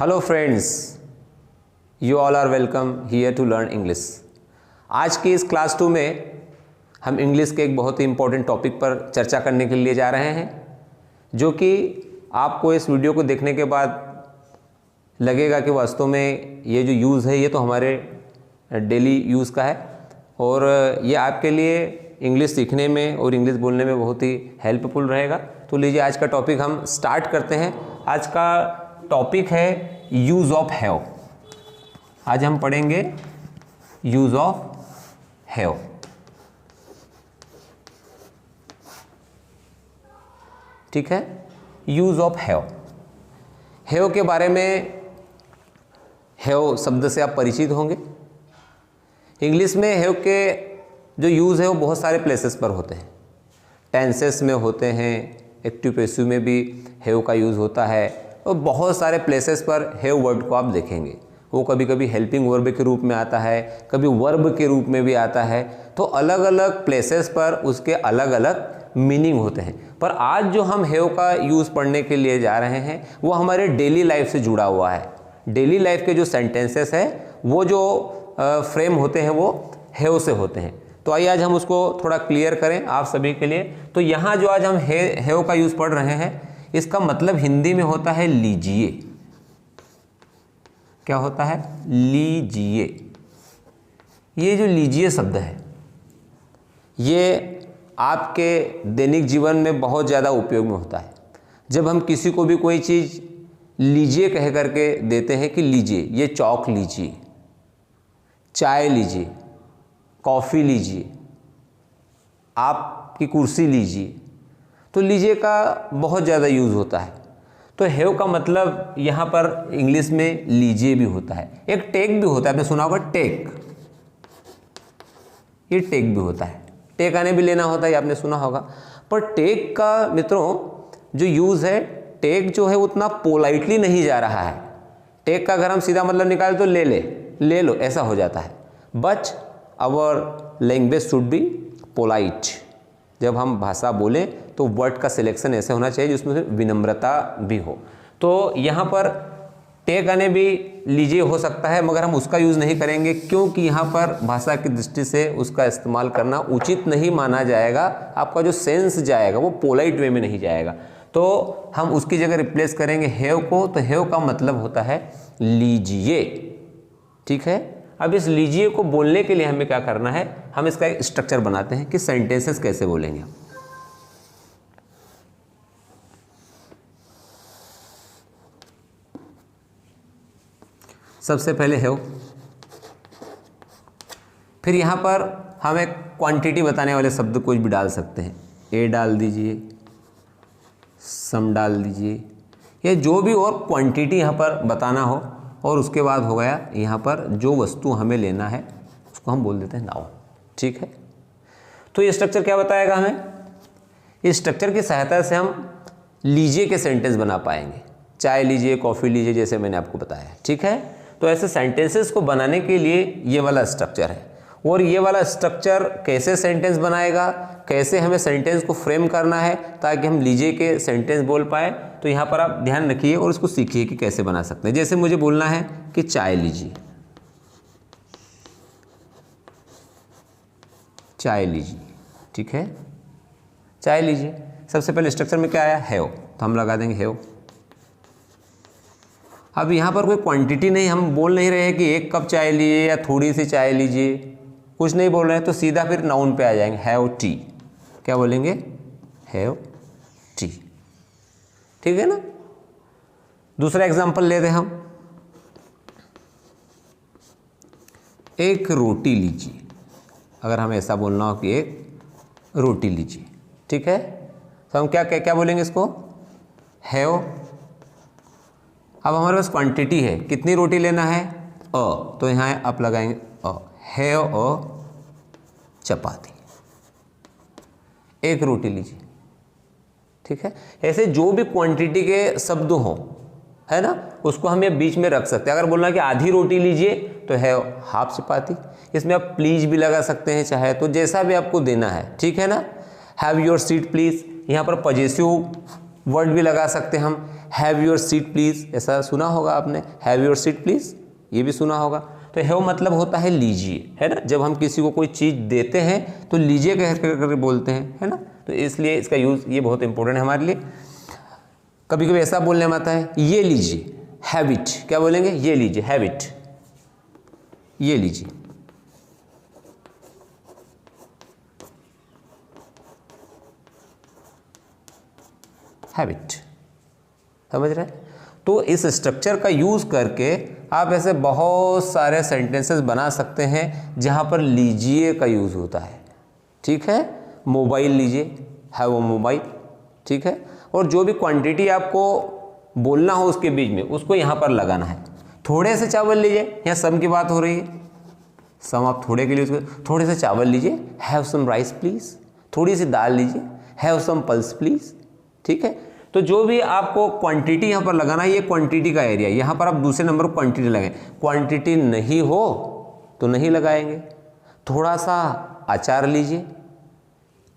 Hello friends, you all are welcome here to learn English. आज की इस class 2 में हम इंग्लिश के एक बहुत ही इम्पोर्टेंट टॉपिक पर चर्चा करने के लिए जा रहे हैं, जो कि आपको इस वीडियो को देखने के बाद लगेगा कि वास्तव में ये जो यूज़ है ये तो हमारे डेली यूज़ का है और ये आपके लिए इंग्लिश सीखने में और इंग्लिश बोलने में बहुत ही हेल्पफुल रहेगा। तो लीजिए आज का टॉपिक हम स्टार्ट करते हैं। आज का टॉपिक है यूज़ ऑफ हैव। आज हम पढ़ेंगे यूज़ ऑफ हैव। ठीक है, यूज़ ऑफ हैव। हैव के बारे में, हैव शब्द से आप परिचित होंगे। इंग्लिश में हैव के जो यूज़ है वो बहुत सारे प्लेसेस पर होते हैं। टेंसेस में होते हैं, एक्टिव पैसिव में भी हैव का यूज़ होता है और बहुत सारे प्लेसेस पर हैव वर्ड को आप देखेंगे। वो कभी कभी हेल्पिंग वर्ब के रूप में आता है, कभी वर्ब के रूप में भी आता है। तो अलग अलग प्लेसेस पर उसके अलग अलग मीनिंग होते हैं। पर आज जो हम हैव का यूज़ पढ़ने के लिए जा रहे हैं वो हमारे डेली लाइफ से जुड़ा हुआ है। डेली लाइफ के जो सेंटेंसेस है वो जो फ्रेम होते हैं वो हैव से होते हैं। तो आइए आज हम उसको थोड़ा क्लियर करें आप सभी के लिए। तो यहाँ जो आज हम हैव का यूज़ पढ़ रहे हैं इसका मतलब हिंदी में होता है लीजिए। क्या होता है? लीजिए। ये जो लीजिए शब्द है ये आपके दैनिक जीवन में बहुत ज़्यादा उपयोग में होता है। जब हम किसी को भी कोई चीज़ लीजिए कह करके देते हैं कि लीजिए, ये चौक लीजिए, चाय लीजिए, कॉफ़ी लीजिए, आपकी कुर्सी लीजिए, तो लीजिए का बहुत ज़्यादा यूज़ होता है। तो हैव का मतलब यहाँ पर इंग्लिश में लीजिए भी होता है। एक टेक भी होता है, आपने सुना होगा टेक, ये टेक भी होता है। टेक आने भी लेना होता है, आपने सुना होगा। पर टेक का मित्रों जो यूज़ है, टेक जो है उतना पोलाइटली नहीं जा रहा है। टेक का अगर हम सीधा मतलब निकालें तो ले लो ऐसा हो जाता है। But our language should be polite. जब हम भाषा बोलें तो वर्ड का सिलेक्शन ऐसे होना चाहिए जिसमें विनम्रता भी हो। तो यहाँ पर टेक आने भी लीजिए हो सकता है, मगर हम उसका यूज़ नहीं करेंगे क्योंकि यहाँ पर भाषा की दृष्टि से उसका इस्तेमाल करना उचित नहीं माना जाएगा। आपका जो सेंस जाएगा वो पोलाइट वे में नहीं जाएगा। तो हम उसकी जगह रिप्लेस करेंगे हैव को। तो हैव का मतलब होता है लीजिए। ठीक है, अब इस लीजिए को बोलने के लिए हमें क्या करना है, हम इसका एक स्ट्रक्चर बनाते हैं कि सेंटेंसेस कैसे बोलेंगे। सबसे पहले हैव, फिर यहाँ पर हम एक क्वांटिटी बताने वाले शब्द कुछ भी डाल सकते हैं। ए डाल दीजिए, सम डाल दीजिए, या जो भी और क्वांटिटी यहाँ पर बताना हो। और उसके बाद हो गया यहाँ पर जो वस्तु हमें लेना है उसको हम बोल देते हैं नाउन। ठीक है, तो ये स्ट्रक्चर क्या बताएगा हमें? इस स्ट्रक्चर की सहायता से हम लीजिए के सेंटेंस बना पाएंगे। चाय लीजिए, कॉफ़ी लीजिए, जैसे मैंने आपको बताया। ठीक है, तो ऐसे सेंटेंसेस को बनाने के लिए ये वाला स्ट्रक्चर है। और ये वाला स्ट्रक्चर कैसे सेंटेंस बनाएगा, कैसे हमें सेंटेंस को फ्रेम करना है ताकि हम लीजिए के सेंटेंस बोल पाए, तो यहाँ पर आप ध्यान रखिए और उसको सीखिए कि कैसे बना सकते हैं। जैसे मुझे बोलना है कि चाय लीजिए, चाय लीजिए। ठीक है, चाय लीजिए। सबसे पहले स्ट्रक्चर में क्या आया? हैव, तो हम लगा देंगे हैव। अब यहाँ पर कोई क्वांटिटी नहीं, हम बोल नहीं रहे हैं कि 1 कप चाय लीजिए या थोड़ी सी चाय लीजिए, कुछ नहीं बोल रहे हैं। तो सीधा फिर नाउन पे आ जाएंगे, हैव टी। क्या बोलेंगे? Have T. ठीक है ना। दूसरा एग्जांपल लेते हैं हम, एक रोटी लीजिए। अगर हमें ऐसा बोलना हो कि एक रोटी लीजिए, ठीक है, तो हम क्या क्या क्या बोलेंगे इसको? हैव। अब हमारे पास क्वांटिटी है, कितनी रोटी लेना है? तो यहाँ आप लगाएंगे हैव अ चपाती, एक रोटी लीजिए। ठीक है, ऐसे जो भी क्वांटिटी के शब्द हों, है ना, उसको हम ये बीच में रख सकते हैं। अगर बोलना कि आधी रोटी लीजिए तो हैव हाफ चपाती। इसमें आप प्लीज भी लगा सकते हैं चाहे, तो जैसा भी आपको देना है। ठीक है ना। हैव योर सीट प्लीज, यहाँ पर पॉजेसिव वर्ड भी लगा सकते हैं हम, हैव योर सीट प्लीज़, ऐसा सुना होगा आपने, हैव योर सीट प्लीज़, ये भी सुना होगा। तो हैव मतलब होता है लीजिए, है ना, जब हम किसी को कोई चीज़ देते हैं तो लीजिए कह कर बोलते हैं, है ना, तो इसलिए इसका यूज़ ये बहुत इंपॉर्टेंट है हमारे लिए। कभी कभी ऐसा बोलने में आता है, ये लीजिए, हैव इट, क्या बोलेंगे, ये लीजिए, हैव इट, ये लीजिए। हैव इट, समझ रहे हैं। तो इस स्ट्रक्चर का यूज़ करके आप ऐसे बहुत सारे सेंटेंसेस बना सकते हैं जहाँ पर लीजिए का यूज़ होता है, ठीक है। मोबाइल लीजिए, हैव अ मोबाइल, ठीक है। और जो भी क्वांटिटी आपको बोलना हो उसके बीच में, उसको यहाँ पर लगाना है। थोड़े से चावल लीजिए, यहाँ सम की बात हो रही है, सम आप थोड़े के लिए उसको, थोड़े से चावल लीजिए, हैव सम राइस प्लीज़, थोड़ी सी दाल लीजिए, हैव सम पल्स प्लीज़, ठीक है। तो जो भी आपको क्वांटिटी यहाँ पर लगाना है, ये क्वांटिटी का एरिया, यहाँ पर आप दूसरे नंबर पर क्वांटिटी लगाएं। क्वांटिटी नहीं हो तो नहीं लगाएंगे। थोड़ा सा अचार लीजिए,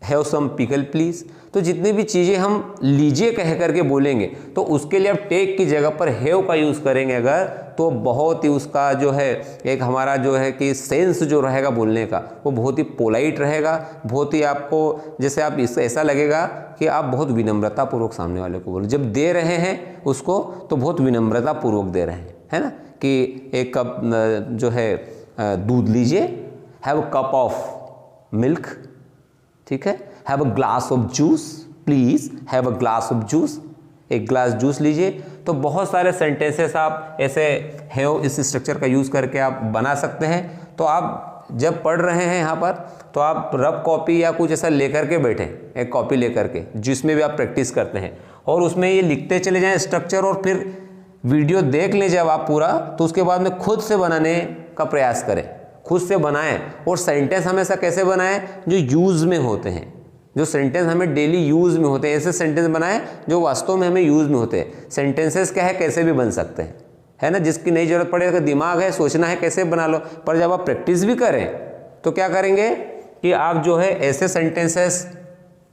हैव सम पिकल प्लीज़। तो जितनी भी चीज़ें हम लीजिए कह करके बोलेंगे तो उसके लिए आप टेक की जगह पर हैव का यूज़ करेंगे अगर, तो बहुत ही उसका जो है एक हमारा जो है कि सेंस जो रहेगा बोलने का, वो बहुत ही पोलाइट रहेगा, बहुत ही आपको जैसे आप इससे ऐसा लगेगा कि आप बहुत विनम्रतापूर्वक सामने वाले को बोलो। जब दे रहे हैं उसको तो बहुत विनम्रतापूर्वक दे रहे हैं, है ना, कि एक कप जो है दूध लीजिए, have a cup of milk, ठीक है। Have a glass of juice please, have a glass of juice, एक ग्लास जूस लीजिए। तो बहुत सारे सेंटेंसेस आप ऐसे हैव इस स्ट्रक्चर का यूज़ करके आप बना सकते हैं। तो आप जब पढ़ रहे हैं यहाँ पर तो आप रफ कॉपी या कुछ ऐसा लेकर के बैठें, एक कॉपी लेकर के जिसमें भी आप प्रैक्टिस करते हैं, और उसमें ये लिखते चले जाएं स्ट्रक्चर, और फिर वीडियो देख लें जब आप पूरा, तो उसके बाद में खुद से बनाने का प्रयास करें, खुद से बनाएं। और सेंटेंस हमेशा कैसे बनाएं, जो यूज़ में होते हैं, जो सेंटेंस हमें डेली यूज़ में होते हैं, ऐसे सेंटेंस बनाएं जो वास्तव में हमें यूज़ में होते हैं। सेंटेंसेस क्या है, कैसे भी बन सकते हैं, है ना, जिसकी नहीं जरूरत पड़े, अगर दिमाग है सोचना है कैसे बना लो। पर जब आप प्रैक्टिस भी करें तो क्या करेंगे कि आप जो है ऐसे सेंटेंसेस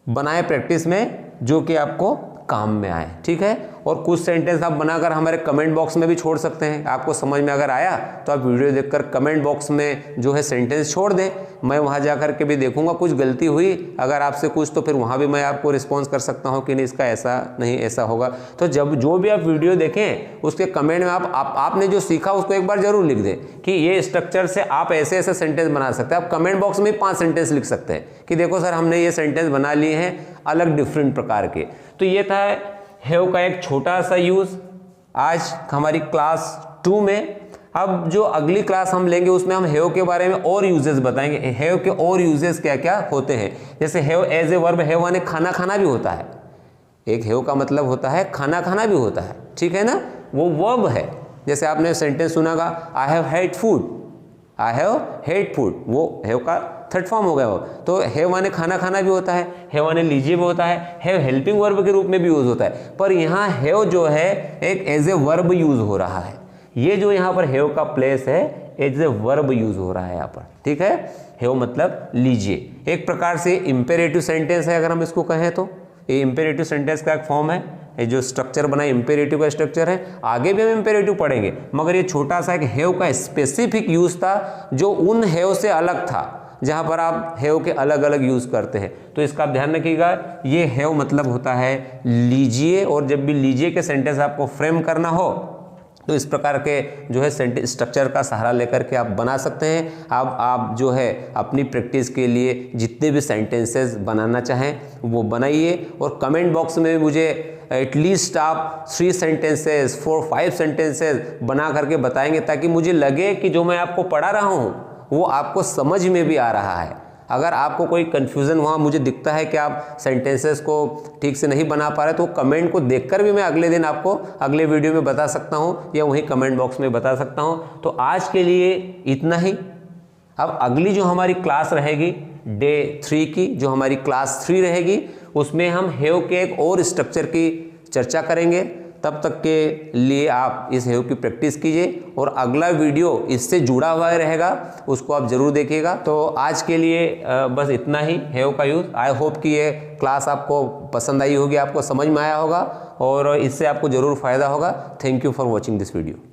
बनाएं प्रैक्टिस में जो कि आपको काम में आए, ठीक है। और कुछ सेंटेंस आप बनाकर हमारे कमेंट बॉक्स में भी छोड़ सकते हैं। आपको समझ में अगर आया तो आप वीडियो देखकर कमेंट बॉक्स में जो है सेंटेंस छोड़ दें, मैं वहाँ जा कर के भी देखूंगा, कुछ गलती हुई अगर आपसे कुछ, तो फिर वहाँ भी मैं आपको रिस्पॉन्स कर सकता हूँ कि नहीं इसका ऐसा नहीं ऐसा होगा। तो जब जो भी आप वीडियो देखें उसके कमेंट में आपने जो सीखा उसको एक बार जरूर लिख दें कि ये स्ट्रक्चर से आप ऐसे ऐसे सेंटेंस बना सकते हैं। आप कमेंट बॉक्स में 5 सेंटेंस लिख सकते हैं कि देखो सर हमने ये सेंटेंस बना लिए हैं अलग डिफरेंट प्रकार के। तो ये था हैव का एक छोटा सा यूज़ आज हमारी क्लास 2 में। अब जो अगली क्लास हम लेंगे उसमें हम हैव के बारे में और यूजेस बताएंगे, हैव के और यूजेस क्या क्या होते हैं। जैसे have as a verb, have माने खाना खाना भी होता है, एक हैव का मतलब होता है खाना खाना भी होता है, ठीक है ना, वो वर्ब है। जैसे आपने सेंटेंस सुनागा, I have hate food, I have hate food, वो हैव का थर्ड फॉर्म हो गया वो। तो हैव माने खाना खाना भी होता है, हैव माने लीजिए भी होता है, हैव हेल्पिंग वर्ब के रूप में भी यूज होता है। पर यहाँ हैव जो है एक एज ए वर्ब यूज हो रहा है। ये जो यहाँ पर हैव का प्लेस है एज ए वर्ब यूज हो रहा है यहाँ पर, ठीक है। हैव मतलब लीजिए, एक प्रकार से इंपेरेटिव सेंटेंस है अगर हम इसको कहें तो। ये इंपेरेटिव सेंटेंस का एक फॉर्म है, ये जो स्ट्रक्चर बना इंपेरेटिव का स्ट्रक्चर है। आगे भी हम इंपेरेटिव पढ़ेंगे, मगर ये छोटा सा एक हैव का स्पेसिफिक यूज था जो उन हैव से अलग था, जहाँ पर आप हैव के अलग अलग यूज़ करते हैं। तो इसका आप ध्यान रखिएगा, ये हैव मतलब होता है लीजिए, और जब भी लीजिए के सेंटेंस आपको फ्रेम करना हो तो इस प्रकार के जो है सेंटेंस स्ट्रक्चर का सहारा लेकर के आप बना सकते हैं। अब आप जो है अपनी प्रैक्टिस के लिए जितने भी सेंटेंसेस बनाना चाहें वो बनाइए, और कमेंट बॉक्स में मुझे एटलीस्ट आप 3 सेंटेंसेस 4-5 सेंटेंसेस बना करके बताएंगे, ताकि मुझे लगे कि जो मैं आपको पढ़ा रहा हूँ वो आपको समझ में भी आ रहा है। अगर आपको कोई कन्फ्यूज़न वहाँ मुझे दिखता है कि आप सेंटेंसेस को ठीक से नहीं बना पा रहे, तो कमेंट को देखकर भी मैं अगले दिन आपको अगले वीडियो में बता सकता हूँ या वहीं कमेंट बॉक्स में बता सकता हूँ। तो आज के लिए इतना ही। अब अगली जो हमारी क्लास रहेगी डे 3 की, जो हमारी क्लास 3 रहेगी, उसमें हम हैव के एक और स्ट्रक्चर की चर्चा करेंगे। तब तक के लिए आप इस हैव की प्रैक्टिस कीजिए और अगला वीडियो इससे जुड़ा हुआ रहेगा, उसको आप ज़रूर देखिएगा। तो आज के लिए बस इतना ही हैव का यूज़। आई होप कि ये क्लास आपको पसंद आई होगी, आपको समझ में आया होगा और इससे आपको ज़रूर फ़ायदा होगा। Thank you for watching this video.